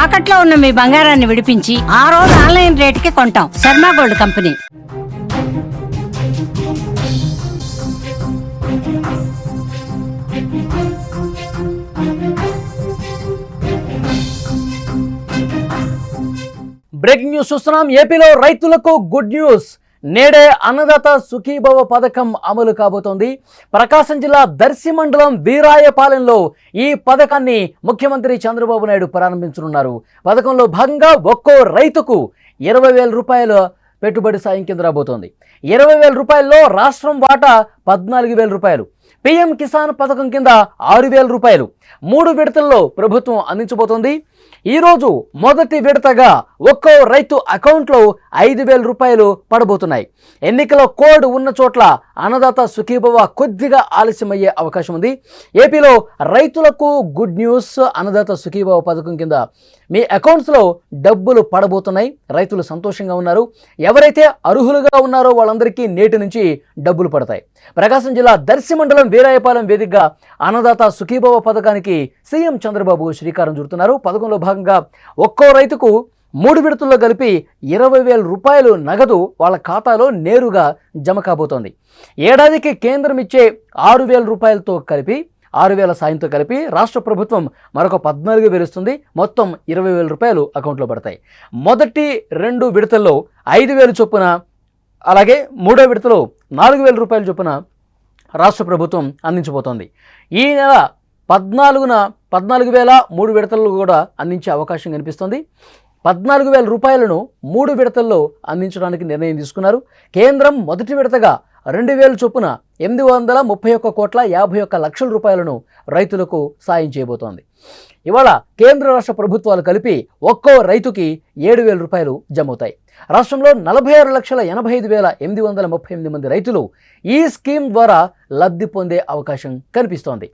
తాకట్లో ఉన్న మీ బంగారాన్ని విడిపించి ఆ రోజు ఆన్లైన్ రేటుకి కొంటాం. Sharma gold company. Breaking news చూస్తున్నాం. ఏపీలో రైతులకు గుడ్ న్యూస్. నేడే అన్నదాత సుఖీభవ పథకం అమలు కాబోతోంది. ప్రకాశం జిల్లా దర్శి మండలం వీరాయపాలెంలో ఈ పథకాన్ని ముఖ్యమంత్రి చంద్రబాబు నాయుడు ప్రారంభించనున్నారు. పథకంలో భాగంగా ఒక్కో రైతుకు 20,000 రూపాయల పెట్టుబడి సాయం కింద రాబోతోంది. 20,000 రూపాయల్లో రాష్ట్రం వాటా 14,000 రూపాయలు. పీఎం కిసాన్ పథకం కింద 6,000 రూపాయలు 3 విడతల్లో ప్రభుత్వం అందించబోతోంది. ఈరోజు మొదటి విడతగా ఒక్కో రైతు అకౌంట్లో 5,000 రూపాయలు పడబోతున్నాయి. ఎన్నికల కోడ్ ఉన్న చోట్ల అన్నదాత సుఖీభవ కొద్దిగా ఆలస్యమయ్యే అవకాశం ఉంది. ఏపీలో రైతులకు గుడ్ న్యూస్. అన్నదాత సుఖీభవ పథకం కింద మీ అకౌంట్స్లో డబ్బులు పడబోతున్నాయి. రైతులు సంతోషంగా ఉన్నారు. ఎవరైతే అర్హులుగా ఉన్నారో వాళ్ళందరికీ నేటి నుంచి డబ్బులు పడతాయి. ప్రకాశం జిల్లా దర్శి మండలం వీరాయపాలెం వేదికగా అన్నదాత సుఖీభవ పథకానికి సీఎం చంద్రబాబు శ్రీకారం చుడుతున్నారు. పథకంలో భాగంగా ఒక్కో రైతుకు 3 విడతల్లో కలిపి 20,000 రూపాయలు నగదు వాళ్ళ ఖాతాలో నేరుగా జమ కాబోతోంది. ఏడాదికి కేంద్రం ఇచ్చే 6,000 రూపాయలతో కలిపి 6,000 సాయంతో కలిపి రాష్ట్ర ప్రభుత్వం మరొక 14,000 ఇస్తుంది. మొత్తం 20,000 రూపాయలు అకౌంట్లో పడతాయి. మొదటి 2 విడతల్లో 5,000 చొప్పున, అలాగే 3వ విడతలో 4,000 రూపాయల చొప్పున రాష్ట్ర ప్రభుత్వం అందించబోతోంది. ఈ నెల 14న 14,000 3 విడతల్లో కూడా అందించే అవకాశం కనిపిస్తుంది. 14,000 రూపాయలను 3 విడతల్లో అందించడానికి నిర్ణయం తీసుకున్నారు. కేంద్రం మొదటి విడతగా 2,000 చొప్పున 831,51,51,00,000 రూపాయలను రైతులకు సాయం చేయబోతోంది. ఇవాళ కేంద్ర రాష్ట్ర ప్రభుత్వాలు కలిపి ఒక్కో రైతుకి 7,000 రూపాయలు జమవుతాయి. రాష్ట్రంలో 46,85,838 మంది రైతులు ఈ స్కీమ్ ద్వారా లబ్ధి పొందే అవకాశం కనిపిస్తోంది.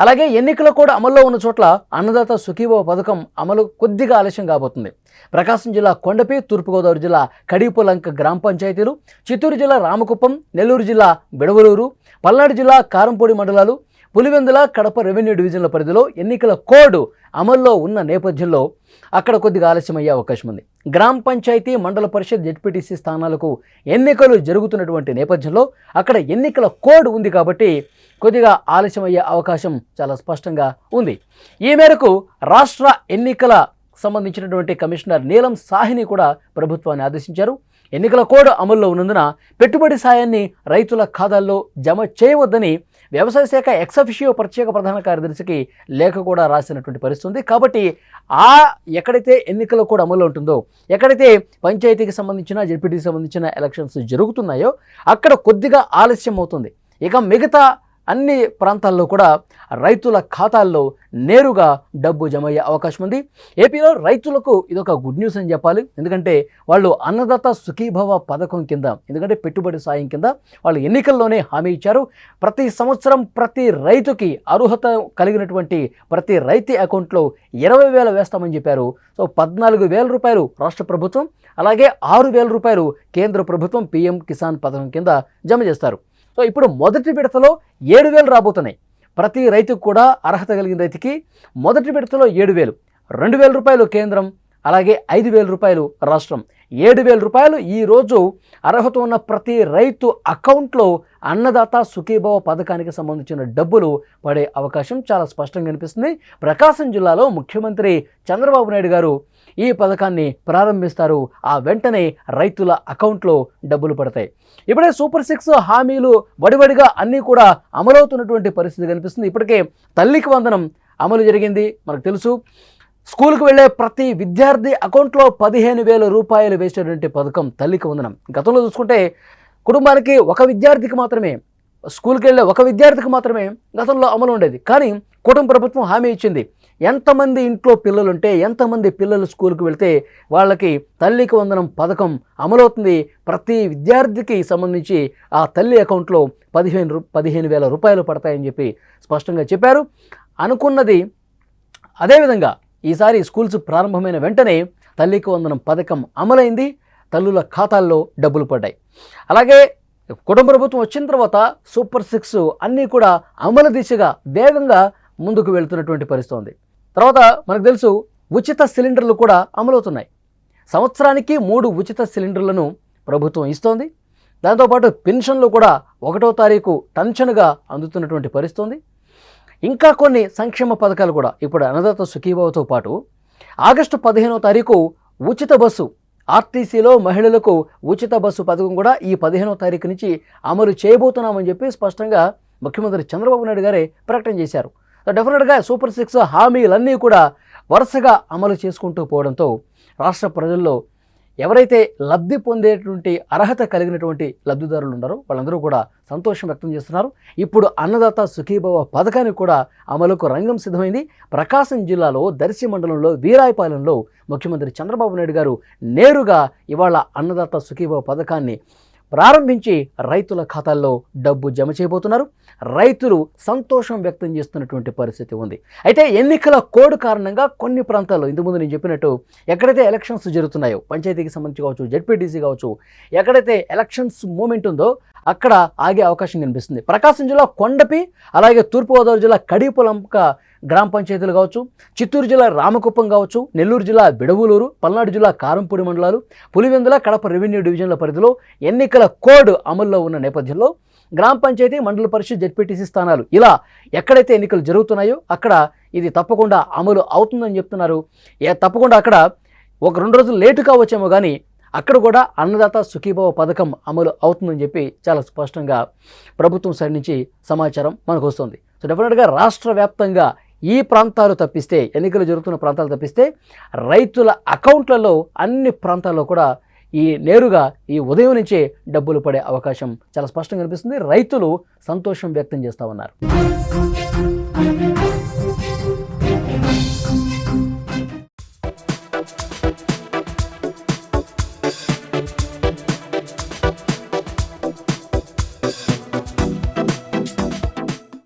అలాగే ఎన్నికల కూడా అమల్లో ఉన్న చోట్ల అన్నదాత సుఖీభవ పథకం అమలు కొద్దిగా ఆలస్యం కాబోతుంది. ప్రకాశం జిల్లా కొండపి, తూర్పుగోదావరి జిల్లా కడిపులంక గ్రామ పంచాయతీలు, చిత్తూరు జిల్లా రామకుప్పం, నెల్లూరు జిల్లా బిడవలూరు, పల్నాడు జిల్లా కారంపూడి మండలాలు, పులివెందుల, కడప రెవెన్యూ డివిజన్ల పరిధిలో ఎన్నికల కోడ్ అమల్లో ఉన్న నేపథ్యంలో అక్కడ కొద్దిగా ఆలస్యమయ్యే అవకాశం ఉంది. గ్రామ పంచాయతీ, మండల పరిషత్, జెడ్పీటీసీ స్థానాలకు ఎన్నికలు జరుగుతున్నటువంటి నేపథ్యంలో అక్కడ ఎన్నికల కోడ్ ఉంది కాబట్టి కొద్దిగా ఆలస్యమయ్యే అవకాశం చాలా స్పష్టంగా ఉంది. ఈ మేరకు రాష్ట్ర ఎన్నికల సంబంధించినటువంటి కమిషనర్ నీలం సాహ్ని కూడా ప్రభుత్వాన్ని ఆదేశించారు. ఎన్నికల కోడ్ అమల్లో ఉన్నందున పెట్టుబడి సాయాన్ని రైతుల ఖాతాల్లో జమ చేయవద్దని వ్యవసాయ శాఖ ఎక్సఫిషియో ప్రత్యేక ప్రధాన కార్యదర్శికి లేఖ కూడా రాసినటువంటి పరిస్థితి ఉంది. కాబట్టి ఎక్కడైతే ఎన్నికల కోడ్ అమల్లో ఉంటుందో, ఎక్కడైతే పంచాయతీకి సంబంధించిన, జెడ్పీటీకి సంబంధించిన ఎలక్షన్స్ జరుగుతున్నాయో అక్కడ కొద్దిగా ఆలస్యం అవుతుంది. ఇక మిగతా అన్ని ప్రాంతాల్లో కూడా రైతుల ఖాతాల్లో నేరుగా డబ్బు జమ అయ్యే అవకాశం ఉంది. ఏపీలో రైతులకు ఇదొక గుడ్ న్యూస్ అని చెప్పాలి. ఎందుకంటే వాళ్ళు అన్నదాత సుఖీభవ పథకం కింద, ఎందుకంటే పెట్టుబడి సాయం కింద వాళ్ళు ఎన్నికల్లోనే హామీ ఇచ్చారు. ప్రతి సంవత్సరం ప్రతి రైతుకి అర్హత కలిగినటువంటి ప్రతి రైతు అకౌంట్లో 20,000 వేస్తామని చెప్పారు. సో 14,000 రూపాయలు రాష్ట్ర ప్రభుత్వం, అలాగే 6,000 రూపాయలు కేంద్ర ప్రభుత్వం పీఎం కిసాన్ పథకం కింద జమ చేస్తారు. సో ఇప్పుడు మొదటి విడతలో 7,000 రాబోతున్నాయి. ప్రతి రైతుకు కూడా అర్హత కలిగిన రైతుకి మొదటి విడతలో 7,000, 2,000 రూపాయలు కేంద్రం, అలాగే 5,000 రూపాయలు రాష్ట్రం. 7,000 రూపాయలు ఈరోజు అర్హత ఉన్న ప్రతి రైతు అకౌంట్లో అన్నదాత సుఖీభవ పథకానికి సంబంధించిన డబ్బులు పడే అవకాశం చాలా స్పష్టంగా కనిపిస్తుంది. ప్రకాశం జిల్లాలో ముఖ్యమంత్రి చంద్రబాబు నాయుడు గారు ఈ పథకాన్ని ప్రారంభిస్తారు. ఆ వెంటనే రైతుల అకౌంట్లో డబ్బులు పడతాయి. ఇప్పుడే సూపర్ 6 హామీలు వడివడిగా అన్నీ కూడా అమలవుతున్నటువంటి పరిస్థితి కనిపిస్తుంది. ఇప్పటికే తల్లికి వందనం అమలు జరిగింది, మనకు తెలుసు. స్కూల్కి వెళ్ళే ప్రతి విద్యార్థి అకౌంట్లో 15,000 రూపాయలు వేసేటువంటి పథకం తల్లికి వందనం. గతంలో చూసుకుంటే కుటుంబానికి ఒక విద్యార్థికి మాత్రమే, స్కూల్కి వెళ్ళే ఒక విద్యార్థికి మాత్రమే గతంలో అమలు ఉండేది. కానీ కుటుంబ ప్రభుత్వం హామీ ఇచ్చింది, ఎంతమంది ఇంట్లో పిల్లలు ఉంటే, ఎంతమంది పిల్లలు స్కూల్కి వెళ్తే వాళ్ళకి తల్లికి వందనం పథకం అమలవుతుంది. ప్రతి విద్యార్థికి సంబంధించి ఆ తల్లి అకౌంట్లో 15,000 రూపాయలు పడతాయని చెప్పి స్పష్టంగా చెప్పారు. అనుకున్నది అదేవిధంగా ఈసారి స్కూల్స్ ప్రారంభమైన వెంటనే తల్లికి వందనం పథకం అమలైంది. తల్లుల ఖాతాల్లో డబ్బులు పడ్డాయి. అలాగే కుటుంబ ప్రభుత్వం వచ్చిన తర్వాత సూపర్ 6 అన్నీ కూడా అమలు దిశగా వేగంగా ముందుకు వెళ్తున్నటువంటి పరిస్థితి ఉంది. తర్వాత మనకు తెలుసు ఉచిత సిలిండర్లు కూడా అమలవుతున్నాయి. సంవత్సరానికి 3 ఉచిత సిలిండర్లను ప్రభుత్వం ఇస్తోంది. దాంతోపాటు పెన్షన్లు కూడా 1వ తారీఖు టంచనుగా అందుతున్నటువంటి పరిస్థితి ఉంది. ఇంకా కొన్ని సంక్షేమ పథకాలు కూడా ఇప్పుడు అన్నదాత సుఖీభావతో పాటు ఆగస్టు 15వ తారీఖు ఉచిత బస్సు, ఆర్టీసీలో మహిళలకు ఉచిత బస్సు పథకం కూడా ఈ 15వ తారీఖు నుంచి అమలు చేయబోతున్నామని చెప్పి స్పష్టంగా ముఖ్యమంత్రి చంద్రబాబు నాయుడు గారే ప్రకటన చేశారు. డెఫినెట్గా సూపర్ 6 హామీలన్నీ కూడా వరుసగా అమలు చేసుకుంటూ పోవడంతో రాష్ట్ర ప్రజల్లో ఎవరైతే లబ్ధి పొందేటువంటి అర్హత కలిగినటువంటి లబ్ధిదారులు ఉన్నారో వాళ్ళందరూ కూడా సంతోషం వ్యక్తం చేస్తున్నారు. ఇప్పుడు అన్నదాత సుఖీభవ పథకానికి కూడా అమలుకు రంగం సిద్ధమైంది. ప్రకాశం జిల్లాలో దర్శి మండలంలో వీరాయపాలెంలో ముఖ్యమంత్రి చంద్రబాబు నాయుడు గారు నేరుగా ఇవాళ అన్నదాత సుఖీభవ పథకాన్ని ప్రారంభించి రైతుల ఖాతాల్లో డబ్బు జమ చేయబోతున్నారు. రైతులు సంతోషం వ్యక్తం చేస్తున్నటువంటి పరిస్థితి ఉంది. అయితే ఎన్నికల కోడ్ కారణంగా కొన్ని ప్రాంతాల్లో ఇంతకుముందు నేను చెప్పినట్టు ఎక్కడైతే ఎలక్షన్స్ జరుగుతున్నాయో, పంచాయతీకి సంబంధించి కావచ్చు, జెడ్పీటీసీ కావచ్చు, ఎక్కడైతే ఎలక్షన్స్ మూమెంట్ ఉందో అక్కడ ఆగే అవకాశం కనిపిస్తుంది. ప్రకాశం జిల్లా కొండపి, అలాగే తూర్పుగోదావరి జిల్లా కడిపులంక గ్రామ పంచాయతీలు కావచ్చు, చిత్తూరు జిల్లా రామకుప్పం కావచ్చు, నెల్లూరు జిల్లా బిడవలూరు, పల్నాడు జిల్లా కారంపూడి మండలాలు, పులివెందుల, కడప రెవెన్యూ డివిజన్ల పరిధిలో ఎన్నికల కోడ్ అమల్లో ఉన్న నేపథ్యంలో గ్రామ పంచాయతీ, మండల పరిషత్, జెడ్పీటీసీ స్థానాలు ఇలా ఎక్కడైతే ఎన్నికలు జరుగుతున్నాయో అక్కడ ఇది తప్పకుండా అమలు అవుతుందని చెప్తున్నారు. తప్పకుండా అక్కడ 1-2 రోజులు లేటుగా వచ్చేమో కానీ అక్కడ కూడా అన్నదాత సుఖీభవ పథకం అమలు అవుతుందని చెప్పి చాలా స్పష్టంగా ప్రభుత్వం సైడ్ నుంచి సమాచారం మనకు వస్తుంది. సో డెఫినెట్గా రాష్ట్ర వ్యాప్తంగా ఈ ప్రాంతాలు తప్పిస్తే, ఎన్నికలు జరుగుతున్న ప్రాంతాలు తప్పిస్తే రైతుల అకౌంట్లలో అన్ని ప్రాంతాల్లో కూడా నేరుగా ఈ ఉదయం నుంచే డబ్బులు పడే అవకాశం చాలా స్పష్టంగా కనిపిస్తుంది. రైతులు సంతోషం వ్యక్తం చేస్తూ ఉన్నారు.